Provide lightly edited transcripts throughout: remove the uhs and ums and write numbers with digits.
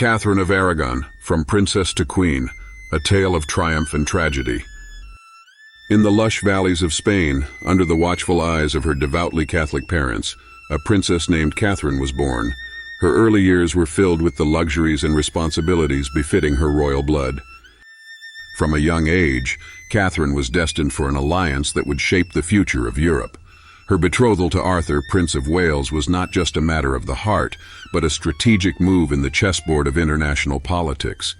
Catherine of Aragon, From Princess to Queen, A Tale of Triumph and Tragedy. In the lush valleys of Spain, under the watchful eyes of her devoutly Catholic parents, a princess named Catherine was born. Her early years were filled with the luxuries and responsibilities befitting her royal blood. From a young age, Catherine was destined for an alliance that would shape the future of Europe. Her betrothal to Arthur, Prince of Wales, was not just a matter of the heart, but a strategic move in the chessboard of international politics.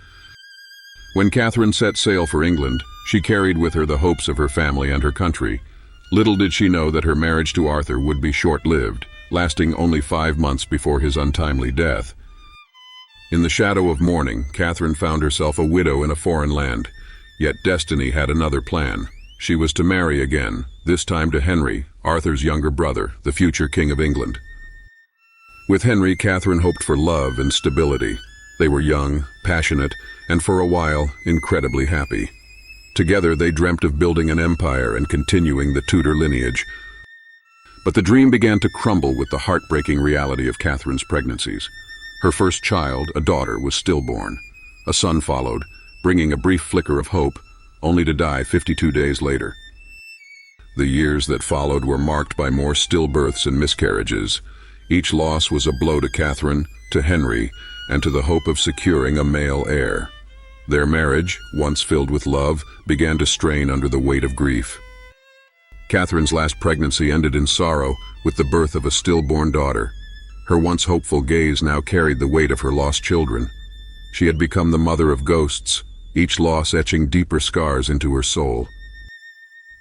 When Catherine set sail for England, she carried with her the hopes of her family and her country. Little did she know that her marriage to Arthur would be short-lived, lasting only 5 months before his untimely death. In the shadow of mourning, Catherine found herself a widow in a foreign land. Yet destiny had another plan. She was to marry again, this time to Henry, Arthur's younger brother, the future King of England. With Henry, Catherine hoped for love and stability. They were young, passionate, and for a while, incredibly happy. Together they dreamt of building an empire and continuing the Tudor lineage. But the dream began to crumble with the heartbreaking reality of Catherine's pregnancies. Her first child, a daughter, was stillborn. A son followed, bringing a brief flicker of hope, only to die 52 days later. The years that followed were marked by more stillbirths and miscarriages. Each loss was a blow to Catherine, to Henry, and to the hope of securing a male heir. Their marriage, once filled with love, began to strain under the weight of grief. Catherine's last pregnancy ended in sorrow with the birth of a stillborn daughter. Her once hopeful gaze now carried the weight of her lost children. She had become the mother of ghosts, each loss etching deeper scars into her soul.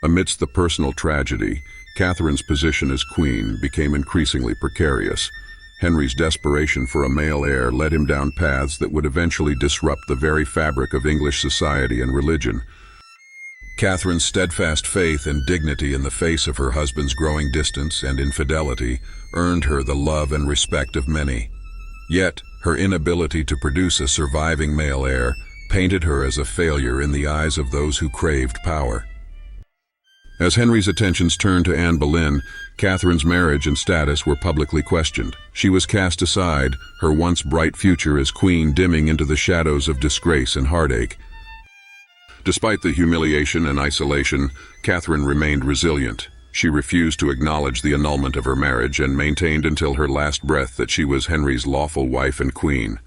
Amidst the personal tragedy, Catherine's position as queen became increasingly precarious. Henry's desperation for a male heir led him down paths that would eventually disrupt the very fabric of English society and religion. Catherine's steadfast faith and dignity in the face of her husband's growing distance and infidelity earned her the love and respect of many. Yet, her inability to produce a surviving male heir painted her as a failure in the eyes of those who craved power. As Henry's attentions turned to Anne Boleyn, Catherine's marriage and status were publicly questioned. She was cast aside, her once bright future as queen dimming into the shadows of disgrace and heartache. Despite the humiliation and isolation, Catherine remained resilient. She refused to acknowledge the annulment of her marriage and maintained until her last breath that she was Henry's lawful wife and queen.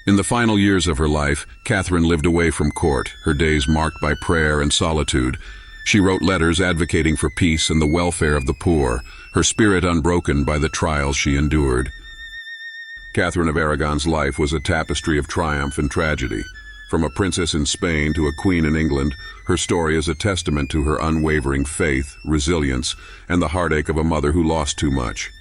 In the final years of her life, Catherine lived away from court, her days marked by prayer and solitude. She wrote letters advocating for peace and the welfare of the poor, her spirit unbroken by the trials she endured. Catherine of Aragon's life was a tapestry of triumph and tragedy. From a princess in Spain to a queen in England, her story is a testament to her unwavering faith, resilience, and the heartache of a mother who lost too much.